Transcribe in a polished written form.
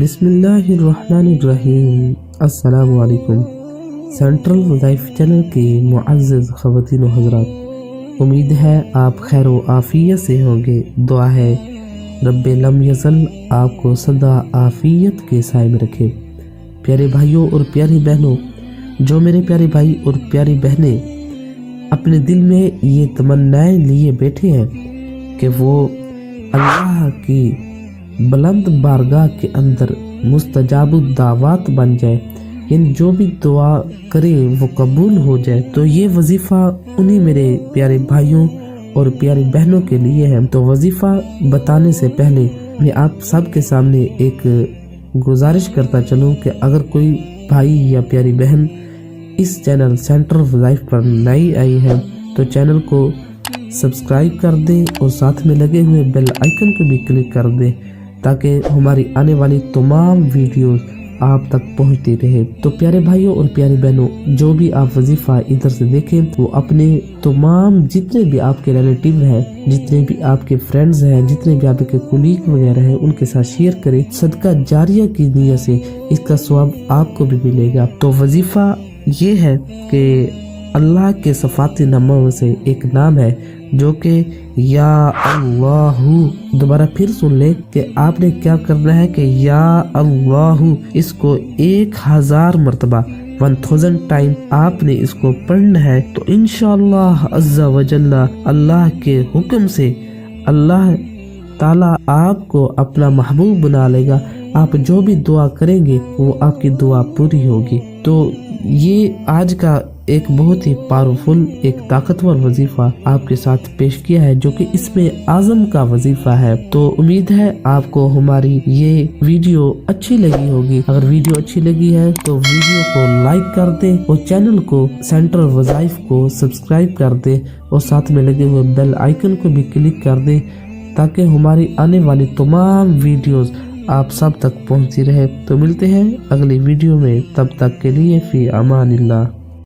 बिस्मिल्लाहिर्रहमानिर्रहीम। अस्सलामु अलैकुम। सेंट्रल वज़ाइफ चैनल के मुअज़्ज़ज़ ख़वातीन व हज़रात, उम्मीद है आप खैर व आफ़ियत से होंगे। दुआ है रब्बे लम यज़ल आपको सदा आफ़ियत के साए में रखे। प्यारे भाइयों और प्यारी बहनों, जो मेरे प्यारे भाई और प्यारी बहनें अपने दिल में ये तमन्नाएं लिए बैठे हैं कि वो अल्लाह की बुलंद बारगाह के अंदर मुस्तजाबुद दावत बन जाए, यानी जो भी दुआ करे वो कबूल हो जाए, तो ये वजीफ़ा उन्हीं मेरे प्यारे भाइयों और प्यारी बहनों के लिए है। तो वजीफ़ा बताने से पहले मैं आप सब के सामने एक गुजारिश करता चलूँ कि अगर कोई भाई या प्यारी बहन इस चैनल सेंट्रल वज़ाइफ पर नई आई है तो चैनल को सब्सक्राइब कर दे और साथ में लगे हुए बेल आइकन को भी क्लिक कर दे ताकि हमारी आने वाली तमाम वीडियोस आप तक पहुंचती रहे। तो प्यारे भाइयों और प्यारी बहनों, जो भी आप वजीफा इधर से देखें वो अपने तमाम जितने भी आपके रिलेटिव हैं, जितने भी आपके फ्रेंड्स हैं, जितने भी आपके कुलीग वगैरह हैं, उनके साथ शेयर करें। सदका जारिया की नियत से इसका सवाब आपको भी मिलेगा। तो वजीफा ये है कि अल्लाह के सफाती नामों से एक नाम है जो कि या अल्लाहू। दोबारा फिर सुन ले कि आपने क्या करना है कि या अल्लाहू इसको 1000 मरतबा 1000 टाइम आपने इसको पढ़ना है। तो इंशाअल्लाह अज़्ज़ा वजल्ला अल्लाह के हुक्म से अल्लाह ताला आपको अपना महबूब बना लेगा। आप जो भी दुआ करेंगे वो आपकी दुआ पूरी होगी। तो ये आज का एक बहुत ही पावरफुल, एक ताकतवर वजीफा आपके साथ पेश किया है, जो कि इसमें आज़म का वजीफा है। तो उम्मीद है आपको हमारी ये वीडियो अच्छी लगी होगी। अगर वीडियो अच्छी लगी है तो वीडियो को लाइक कर दे और चैनल को सेंट्रल वज़ाइफ को सब्सक्राइब कर दे और साथ में लगे हुए बेल आइकन को भी क्लिक कर दे ताकि हमारी आने वाली तमाम वीडियोस आप सब तक पहुंचती रहे। तो मिलते हैं अगली वीडियो में, तब तक के लिए फी अमानिल्लाह।